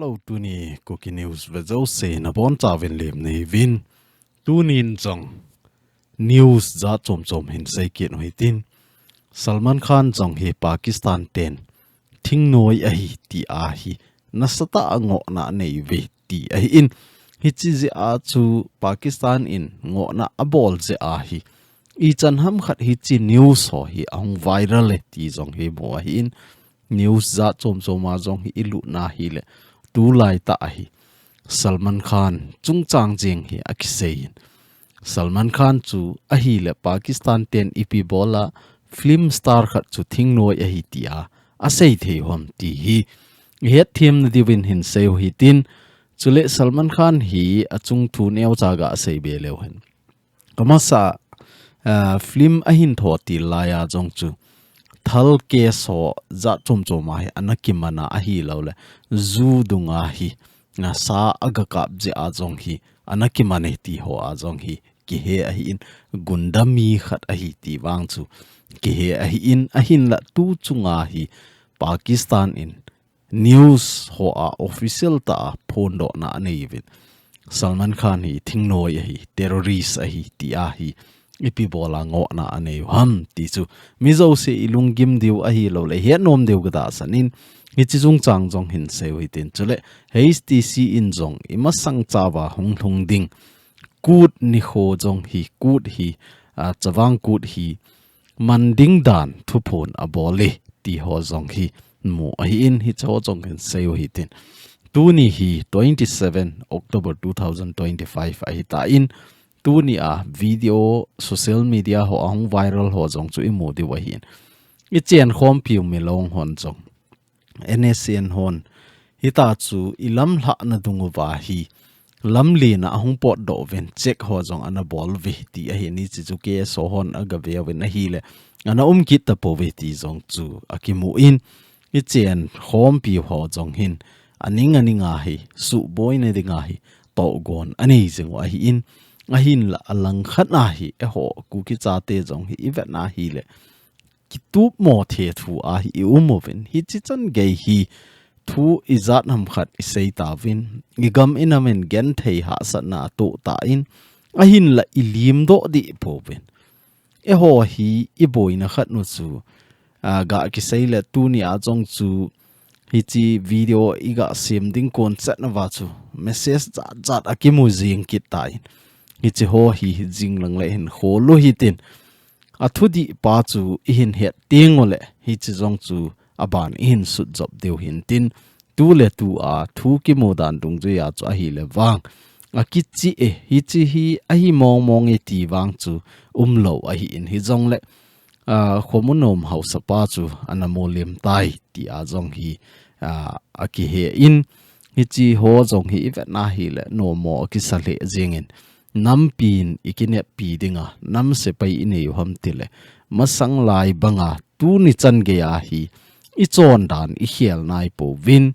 Hello Tuni Kuki News Vezo se na bon chawin lem nei vin tunin chong news za chom hin sei kin hoitin Salman Khan chong he Pakistan ten thing noi a hi ti a hi nasata ango na nei ve ti a hi in hi chi ze a chu Pakistan in ngo na abol ze a hi I chan ham khat hi chi news ho hi ang viral le ti jong he bo hi in news za chom ma jong hi ilu na hi le tu lai ta hi Salman Khan chung chang jeng hi akisein Salman Khan chu a hi le Pakistan ten ipi bola film star khat chu thing noi a hi tia a sei the hom ti hi het thim na diwin hin sei hi tin chule Salman Khan hi achung thu neu chaga sei be lew hen kamasa film a hin tho ti laya jong chu thal ke so za chom ma hi anakimana a hi lo le zu dunga hi na sa aga kap je a jong hi anakimane ti ho a jong hi ki he a hi in gundami khat a hi ti wang chu ki he a hi in a hin la tu chunga hi Pakistan in news ho a official ta phone do na nei vin Salman Khan hi thingnoi a hi terrorist a hi ti a hi ipi bola ngo na ane ham ti chu mizo se ilungim diu a hi lo le he nom diu ga da sanin hi chi chung chang jong hin se wi tin chule HTC in jong ima sang chawa hung thung ding kut ni kho jong hi kut hi chawang kut hi manding dan thu phon a bole ti ho jong hi mu a hi in hi cho jong hin se wi tin tu ni hi 27 October 2025 a hi ta in tu ni a video social media ho ang viral ho jong chu imu di wa hin I chen khom piu mi long hon jong NSN hon hita chu ilam hla na dungu wa hi lam li na hung pot do ven check ho jong ana bol ve ti a hi ni chu ke so hon aga ve ven a hi le ana kit ta po ve ti jong chu akimu in I chen khom piu ho jong hin aninga hi su boy ne dinga hi to gon ani jeng wa hi in a hin la alang khat na hi e ho Kuki chate jong hi ivet na hi le ki tu mo the thu a hi umovin hi chi chan ge hi thu izat nam khat sei ta vin igam inamen gen thei ha sa na to ta in a hin la ilim do di povin e ho hi I boina khat nu chu ga ki sei le tu ni a jong chu hi chi video iga sim ding kon chat na wa chu message zat akimu jing kit ta in hi chi ho hi jing lang le hin ho lo hi tin athudi pa chu hin het ting ole hi chi jong chu aban in su job deu hin tin tu le tu a thu ki mo dan dung ju ya chu a hi le wang a ki chi e hi chi hi a hi mong e ti wang chu lo a hi in hi jong le khomunom house pa chu anamolem tai ti a jong hi a ki he in hi chi ho jong hi vet na hi le no mo ki sa le jingin nam pin ikine pi dinga nam se pai ine hom tile masang lai banga tu ni chan ge a hi I chon dan I hiel nai po win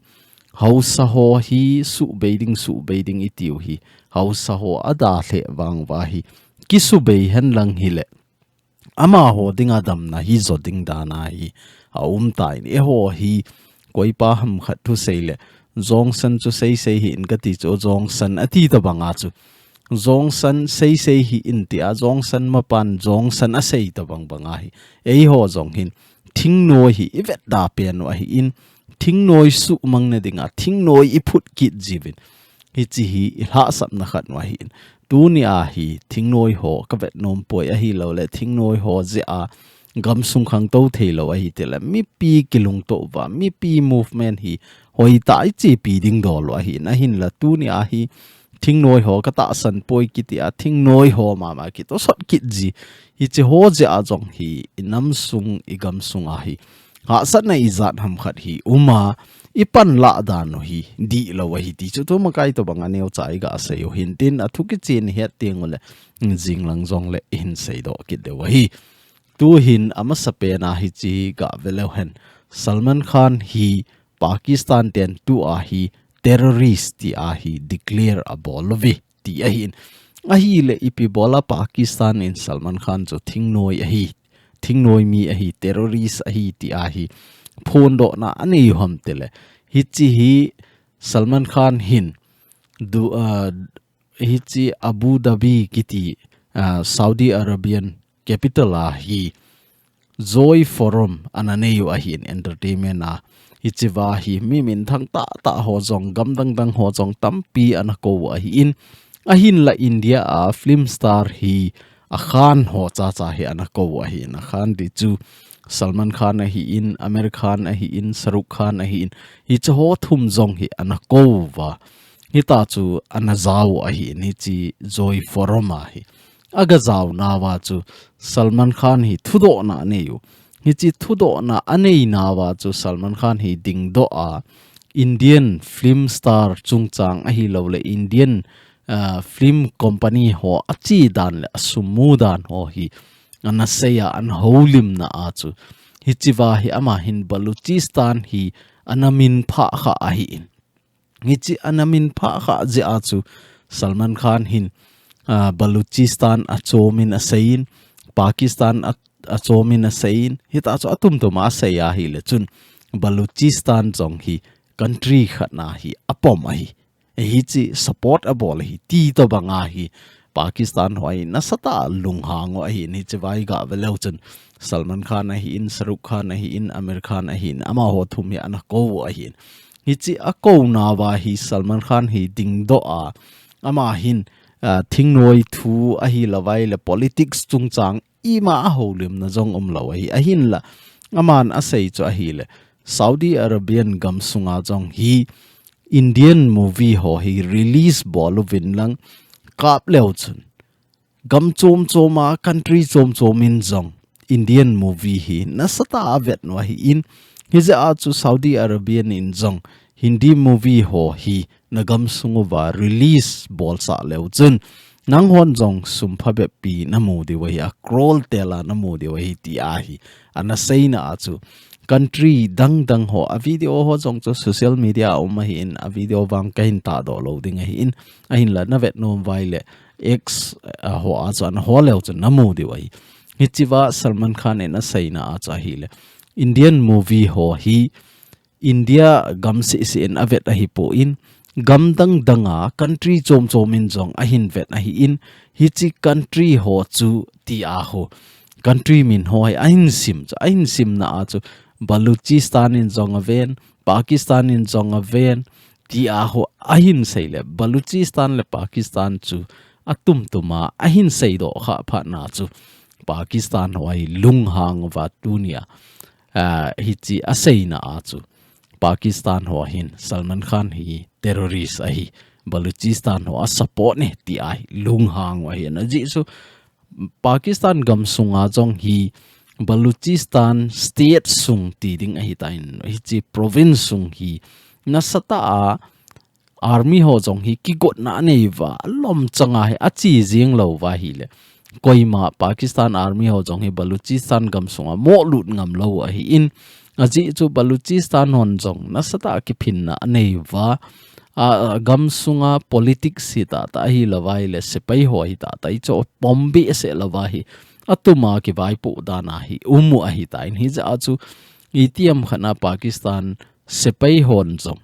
hausa ho hi su beiding I tiu hi hausa ho ada le wang wa hi ki su be hen lang hi le ama ho dinga dam na hi zo ding da na hi tai ni ho hi koi pa ham khat thu sei le zong san chu sei hi in ka ti cho zong san ati ta banga chu zong san sei hi in ti a zong san mapan zong san a sei ta banga hi ei ho zong hin thing noi hi ivet da pen wa hi in thing noi su mang na dinga thing noi I phut kit jivin hi chi hi ha sap na khat wa hi in tu ni a hi thing noi ho ka vet nom poi a hi lo le thing noi ho je a gam sung khang to thei lo a hi te la mi pi kilung to wa mi pi movement hi hoi tai chi pi ding do lo a hi na hin la tu ni a hi thing noi ho ka ta san poi ki ti a thing noi ho ma ki to sot kit ji hi che ho je a jong hi inam sung igam sung a hi ha sat na izat ham khat hi ipan la da no hi di lo wa hi ti chu to ma kai to banga neu chai ga se yo hin tin a thu ki chin he ting le jing lang jong le in sei do ki de wa hi tu hin ama sape na hi chi ga velo hen Salman Khan hi Pakistan ten tu a hi terrorist ti a hi declare a bolovi ti a hin a hi le ipi bola Pakistan in Salman Khan cho thing noi mi a hi terrorist a hi ti a hi phone do na ani hom tele hi chi hi Salman Khan hin du hi chi Abu Dhabi kiti Saudi Arabian capital hi Joy Forum ananeyu ahin entertainment hi chiwa hi mi min thang ta ho jong gam dang ho jong tampi anako ahin la India film star hi a Khan ho cha hi anako ahin a Khan di chu Salman Khan hi in Amir Khan hi in Saruk Khan hi in hi chu ho thum jong hi anako wa hi ta chu anazaw hi ni chi Joy Forum hi aga zaw na wa chu Salman Khan hi thudo na ne yu hi chi thudo na anei na wa chu Salman Khan hi ding do Indian film star chungchang a hi lo le Indian film company ho achi dan le sumu dan ho hi anaseya an holim na chu hi chiwa hi ama hin Balochistan hi anamin pha kha a hi in hi chi anamin pha kha je chu Salman Khan hin Balochistan achomin asain Pakistan achomin asain hita cho atum tuma asaya hi le chun Balochistan jong hi country khatna hi apom hi hi chi support abol hi ti to banga hi Pakistan hoi nasata lunghang hi ni chwai ga velo chun Salman Khan hi in Saruk Khan hi in Amir Khan hi in ama ho thum ya na ko hi hi chi ako na wa hi Salman Khan hi ding do ama hin thing noi thu a hi lawai le politics chungchang ima holim na jong lawai a hin la aman asei cho a hi le Saudi Arabian gamsunga jong hi Indian movie ho hi release bolu win lang kap leo chun gam chom choma country chom chomin jong Indian movie hi nasata avet no hi in hi za chu Saudi Arabian in jong Hindi movie ho hi nagam sunguwa release bol sa leo chun nang hon jong sumpha be pi namu de wa ya scroll tela namu de wa hi ti a hi ana seina chu country dang ho a video ho jong cho social media hi in a video wang kain ta do loading hi in a hin la na vet no vaile x ho a chan ho leo chun namu de wa hi chiwa Salman Khan en a seina a cha hi le Indian movie ho hi India gam si in avet a hi po in gam danga country chom in jong a hin vet a hi in hi chi country ho chu ti a ho country min ho a hin sim na a chu Balochistan in jong a ven Pakistan in jong a ven ti a ho a hin sei le Balochistan le Pakistan chu atum tuma a hin sei do kha pha na chu Pakistan hoi lung hang wa dunia hi chi a sei na a chu Pakistan ho hin Salman Khan hi terrorist hi Balochistan ho a support ne ti ai lung hang wa hi na ji so Pakistan gam sunga jong hi Balochistan state sung ti ding hi tain hi chi province sung hi nasata army ho jong hi ki got na nei wa lom changa hi achi jing lo wa hi le koima Pakistan army ho jong hi Balochistan gam sunga mo lut ngam lo hi in aji chu Balochistan hon jong nasata ki phin na nei wa gam sunga politics hi ta hi lawai le sepai ho hi ta tai cho pombi se lawa hi atuma ki vai pu dana hi umu a hi ta in hi ja chu ATM khana Pakistan sepai hon jong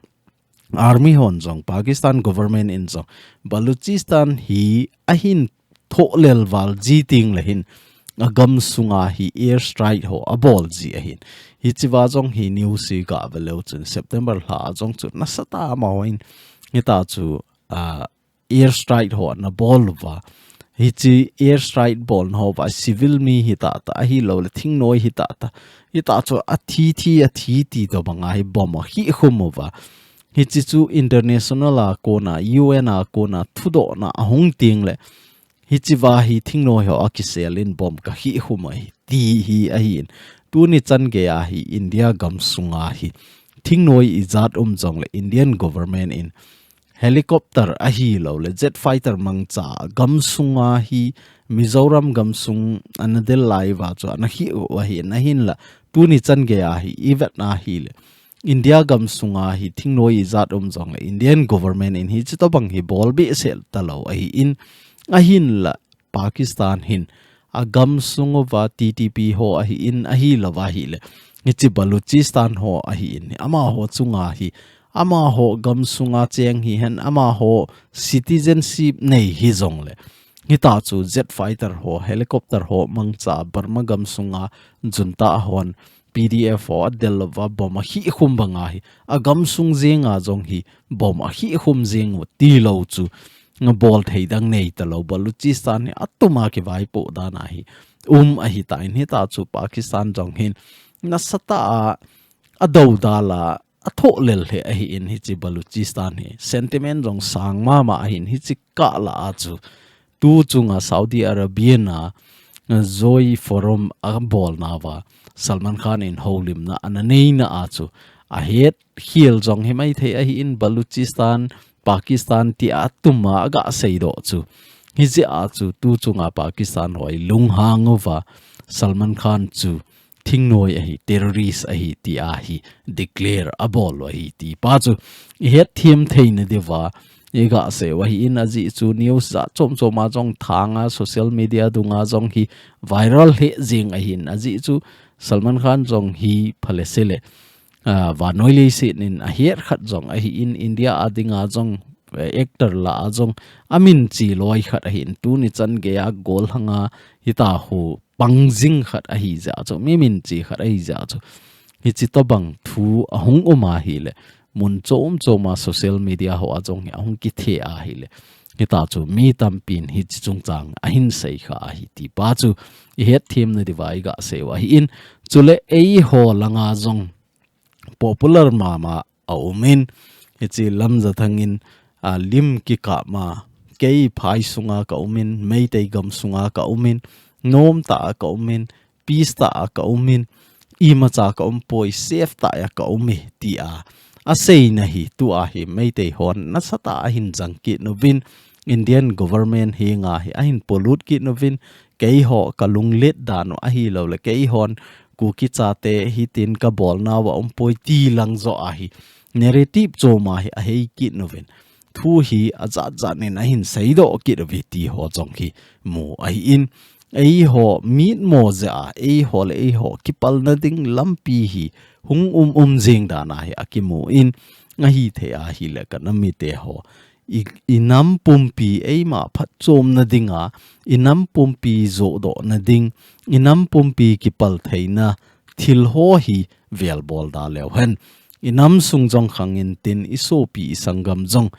army hon jong Pakistan government in jong Balochistan hi ahin tholel wal jiting lehin agam sunga hi air strike ho abol ji ahin hi chiwa jong hi news si ga velo chun September la jong chu nasata maoin hita chu air strike ho na bol wa hi chi air strike bol ho wa civil mi hita ta hi lo le thing noi hita chu a thi ti to banga hi bom hi khum wa hi chi chu international a ko na UN a ko na thudo na hong ting le hi chiwa hi thing noi ho akiselin bom ka hi humai ti hi a hin tu ni chan ge a hi India gam sunga hi thing noi izat jong le Indian government in helicopter a hi lo le jet fighter mangcha gam sunga hi Mizoram gam sung anadel lai wa cho na hi wa hi na hin la tu ni chan ge a hi ivet na hi le India gam sunga hi thing noi izat jong le Indian government in hi chito bang hi bol be sel talo a hi in a hin la Pakistan hin agam sungo wa TTP ho a hi in a hi lawa hi le ngi Balochistan ho a hi in ama ho chunga hi ama ho gam sunga cheng hi hen ama ho citizenship nei hi zong le hita chu jet fighter ho helicopter ho mangcha Burma gam sunga junta hon PDF ho delwa bom hi khumbanga hi agam sung zenga jong hi bom hi khum zeng ti lo chu bol theidang nei ta lo Balochistan ni atuma ke vai po da na hi a hi ta in hi ta chu Pakistan jong hin na sata adau dala atho lel he a hi in hi chi Balochistan hi sentiment jong sang ma hin hi chi ka la a chu tu chunga Saudi Arabia na Zoe forum a bol na wa Salman Khan in holim na ananei na a chu a het hiel jong hi mai the a hi in Balochistan Pakistan ti atuma aga seido chu hi je a chu tu chunga Pakistan hoi lung hangova Salman Khan chu thingnoi a hi terrorist a hi ti a hi declare a bol a hi ti pa chu het thim thein dewa ega se wa hi in aji chu news za chom choma jong thanga social media dunga jong hi viral he jing a hin aji chu Salman Khan jong hi phale sele wa noile se nin a her khat jong a hi in India adinga jong actor la jong amin chi loi khat a hin tu ni chan ge ya gol hanga hita hu pangjing khat a hi ja chu mimin chi khat a hi ja chu hi chi to bang thu ahung oma hi le mun chom choma social media ho ajong ahung ki the a hi le hita chu mi tam pin hi chi chung chang a hin sei kha a hi ti pa chu I het thim na divai ga se wa hi in chule ei ho langa jong popular mama aumin ichi lamza thangin lim ki ka ma kei phai sunga ka umin mei tei gam sunga ka umin nom ta ka umin peace ta ka umin I ma cha ka poi safe ta ya ka umi ti a sei na hi tu a hi mei tei hon na sata a hin jang ki no vin Indian government hi nga hi a hin pollute ki no vin kei ho ka lung let da no a hi lo le kei hon Kuki CHATE hi tin ka bol na wa poi ti lang zo a hi narrative cho ma hi a hei ki no vin thu hi aza ne na hin sei do ki ro vi ti ho jong ki mu ai in ei ho meet mo za ei ho le ei ho ki pal na ding lampi hi hung jing da na hi akimu in nga hi the a hi le ka na mi te ho inam pumpi ei ma phat chom na dinga inam pumpi zo do na ding inam pumpi ki pal theina thil ho hi vel bol da lew hen inam sung jong khangin tin isopi sangam jong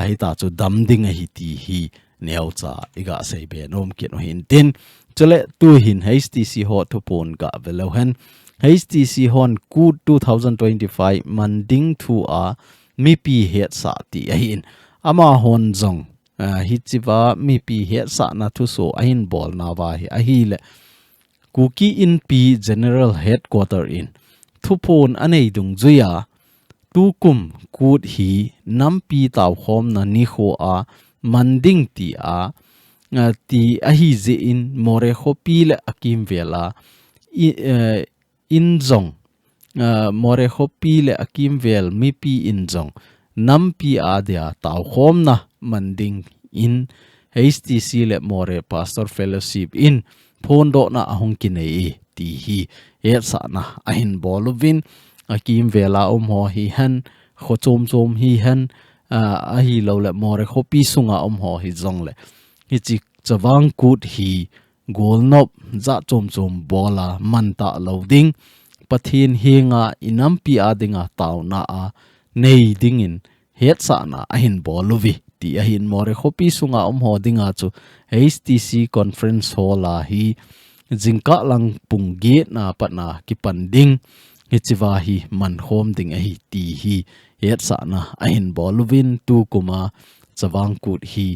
hi ta chu dam ding hi ti hi neu cha iga sei be nom ki no hin tin chale tu hin HTC ho thu pon ka velo hen HTC hon ku 2025 manding thu a mi pi Hetsah ti a hin ama hon jong hi chiwa mi pi Hetsah na thu so a hin bol na wa hi a hi le Kuki Inpi General Headquarter in thu pon anei dung zuya tu kum kut hi nampi taw khom na ni kho a manding ti a ti a hi ze in more khopi le akim vela in jong more khopi le akim vel mi pi in jong nampi a dia taw khom na manding in HTC le more pastor fellowship in phondo na ahong kinei ti hi Hetsah na ahin bolovin akim vela ho hi han kho chom hi han a hi lo le more khopi sunga ho hi jong le hi chi chawang kut hi golnop za chom bola manta loading pathin hinga inampi adinga tauna a nei dingin Hetsah na ahin bolovi ti ahin more khopi sunga ho dinga chu HTC conference hall a hi jingka lang pungge na patna ki panding hichiwa hi man khom ding a hi ti hi Hetsah na ahin bolovin tu kuma chawang kut hi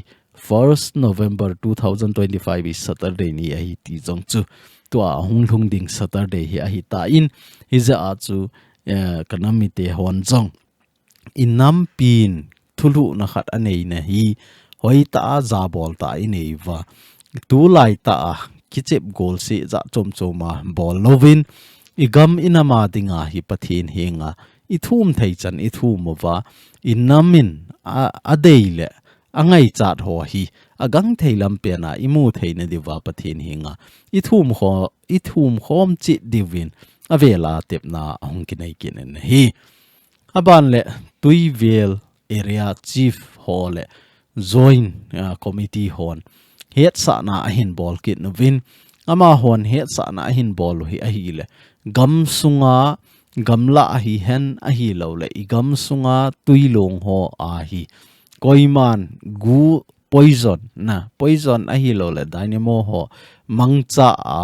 1st November 2025 is Saturday ni a hi ti jong chu tua hung ding Saturday hi a hi ta in hi za a chu kanami te hon jong inam pin thulu na khat anei na hi hoi ta za bol ta inei wa tu lai ta kichep gol se za choma bol lovin igam inama dinga hi pathin henga ithum thei chan ithum wa inamin adeile angai chat ho hi agang theilam pena imu theina diwa pathin henga ithum khom chi divin avela tepna hongkinai kinen hi aban le tuivel area chief ho le join committee hon Hetsah na ahin bol kit novin ama hon Hetsah na ahin bol hi ahi le gam sunga gamla ahi hen ahi lo le igam sunga tuilong ho ahi koiman gu poison na poison ahi lo le dynamo ho mangcha a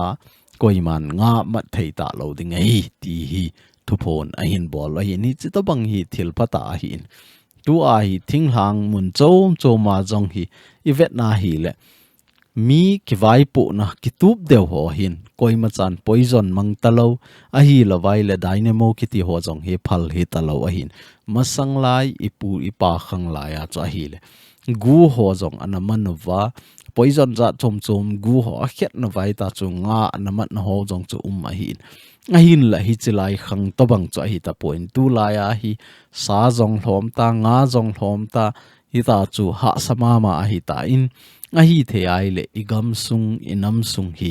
koiman nga mat theita lo ding ai ti hi thupon ahin bol ahi ni chitabang hi thil pata ahin tu a hi thing hang mun chom choma jong hi ivet na hi le mi kivai pu na kitup deu ho hin koi machan poison mang talo ahi lawai le dynamo kiti ho jong he phal he talo ahin masang lai ipu ipa khang lai a cha hi le gu ho jong anamanwa poison za chom chom gu ho a khet na vai ta chu nga anamat na ho jong chu ahin ahin la hi chilai khang to bang cha hi ta point tu la ya hi sa jong hlom ta nga jong hlom ta hi ta chu ha sama ma hi ta in ahi the ai le igam sung inam sung hi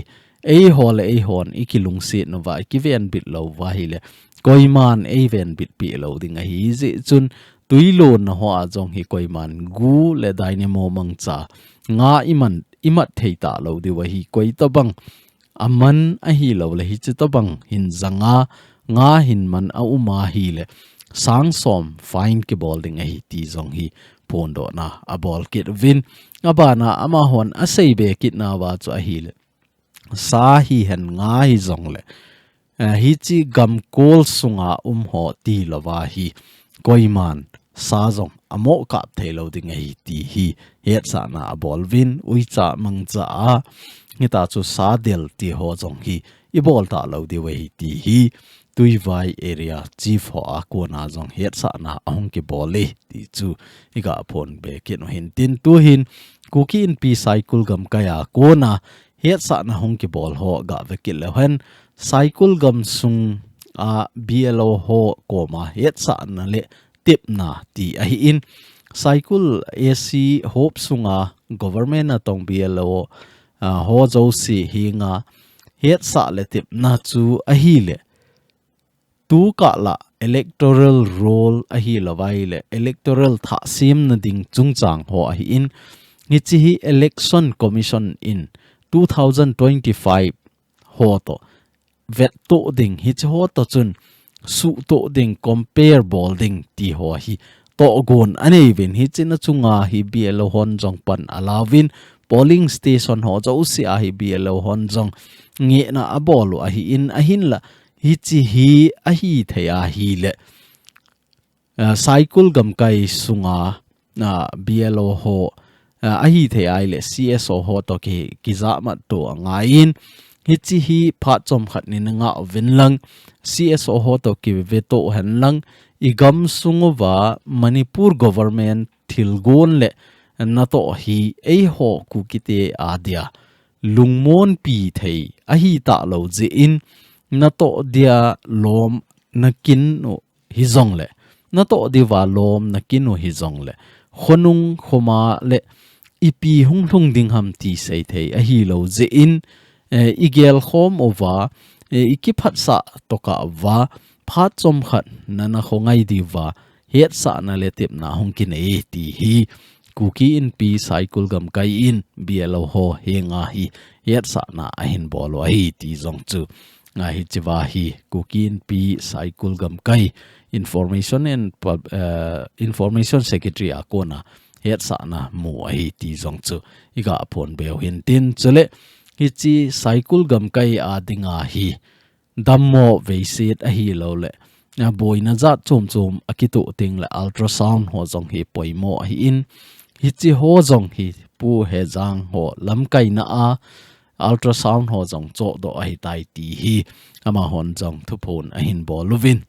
ei ho le ei hon ikilung se no vai ki ven bit lo wa hi le koiman ei ven bit pi lo ding a hi ji chun tuilon na ho a jong hi koiman gu le dynamo mangcha nga imat theita lo di wa hi koi to bang aman a hi lo le hi chu to bang hin zanga nga hin man a uma hi le sang som fine ke bol ding a hi ti jong hi pondo na a bol kit vin abana ama hon a sei be kit na wa chu a hi le sa hi hen nga hi jong le hi chi gam kol sunga ho ti lawa hi koiman sa jong amo ka thelo ding hi ti hi Hetsah na a bol vin uicha mangcha a ngita chu sa del ti ho jong hi I bol ta lo di we ti hi tui vai area chief ho a ko na jong Hetsah na ahong ki bole ti chu iga phon be kin hin tin tu hin Kuki Inpi Saikul Gamkai a ko na Hetsah na hong ki bol ho ga ve kil le hen Saikul gam sung a BLO ho ko ma Hetsah na le tip na ti a hi in Saikul AC hope sunga government na tong BLO ho zo si hi nga Hetsah le tip na chu a hi le tu ka la electoral role a hi lawai le electoral tha sim na ding chungchang ho a hi in ni chi hi election commission in 2025 ho to vet to ding hi chi ho to chun su to ding compare bol ding ti ho hi to gon anei vin hi china chunga hi BLO hon jong pan alawin polling station ho zo si a hi BLO hon jong nge na abolu a hi in a hin la hi chi hi a hi theya hi le Saikul Gamkai sunga BLO ho a hi theya le CSO ho to ki za ma to ngain hi chi hi pha Chomkhat ni nga vinlang CSO ho to ki veto hanlang igam sungwa Manipur government thilgon le na to hi ei ho kukite adia lungmon pi thei a hi ta lo je in na to dia lom nakin no hi zong le na to diwa lom nakin no hi zong le khonung khoma le ipi hung hlung ding ham ti sei thei a hi lo je in igel khom ova ikiphat sa toka wa phat Chomkhat nana Khongai diwa Hetsah na le tip na hong kin e ti hi Kuki Inpi Saikul Gamkai in BLO ho henga hi Hetsah na ahin bolo hi ti zong chu nga hi chiwa hi Kuki Inpi Saikul Gamkai information secretary akona Hetsah na mu hi ti zong chu iga phon beo hin tin chule hi chi Saikul Gamkai adinga hi dammo veisit a hi lo le boina za chom chom akitu ting le ultrasound ho jong hi poimo hi in hi chi ho jong hi pu he jang ho lamkai na a ultrasound ho jong cho do ai tai ti hi ama hon jong thu phon a hin boluvin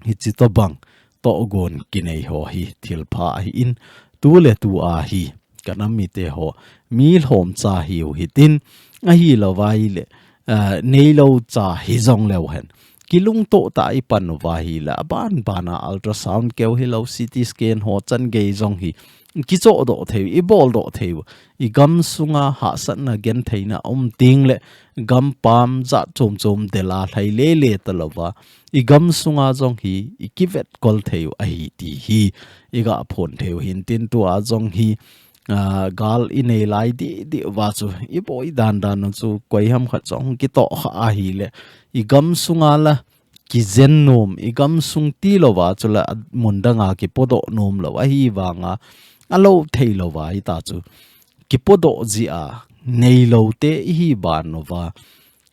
hi chi to bang to gon kinei ho hi thil pha hi in tu le tu a hi kanami te ho mi hlom cha hi hi tin a hi lawai le nei lo cha hi jong lew hen kilung to ta ipan wa hi la ban bana ultrasound keu hi lo CT scan ho chan ge jong hi kicho do theu I bol do theu I gam sunga ha sat na gen theina ting le gam pam za chom chom de la thai le talowa I gam sunga jong hi I kivet kol theu a hi ti hi I ga phon theu hin tin tu a jong hi gal inei lai di wa chu I boi dan dan chu koi ham kha chong ki to a hi le I gam sunga la ki zen nom I gam sung ti lo wa chu la mundanga ki podo nom lo a hi wa nga alo thei lo wa I ta chu ki podo ji a nei lo te hi ban no wa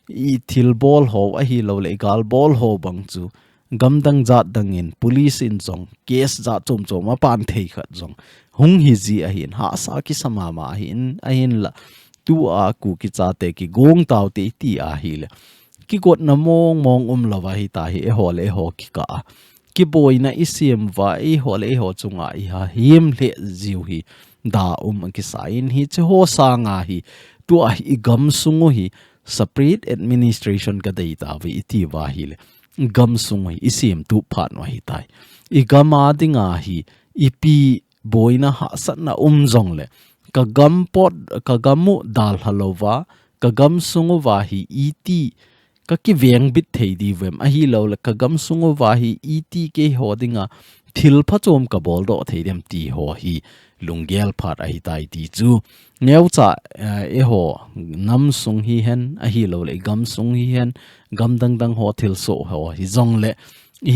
I thil bol ho a hi lo le gal bol ho bang chu gam dang zat dang in police in zong case za chom chom ma pan thei khat zong hung hi ji a hin ha sa ki sama ma hin la tu a ku ki cha te ki gong taw te ti a hi le ki got na mong lawa hi ta hi e ho ki ka ki boy na isim wa ho le ho chunga I ha him le jiu hi da ki sa in hi che ho sa nga hi tu a I gam sungu hi separate administration ka dei ta vi ti wa hi le gam sungu hi isim tu phat no hi tai I gama dinga hi ipi boy na ha sat na zong le ka gam pot ka gamu dal halowa ka gam sungu wa hi iti ka ki veng bit thei di vem a hi lo la ka gam sungo wa hi iti ke ho dinga thil pha chom ka bol do thei dem ti ho hi lunggel phat a hi tai ti chu neu cha e ho nam sung hi hen a hi lo le gam sung hi hen gam dang dang ho thil so ho hi zong le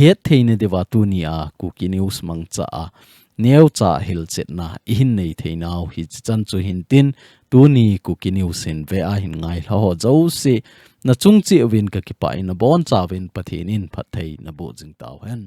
het thei ne dewa tu ni a Kuki news mang cha a neu cha hil chet na in nei thei naw hi chan chu hin tin tu ni Kuki news in ve a hin ngai ho zo se na chung chi win ka ki pa in bon cha win pathin in phat thei na bo jing taw hen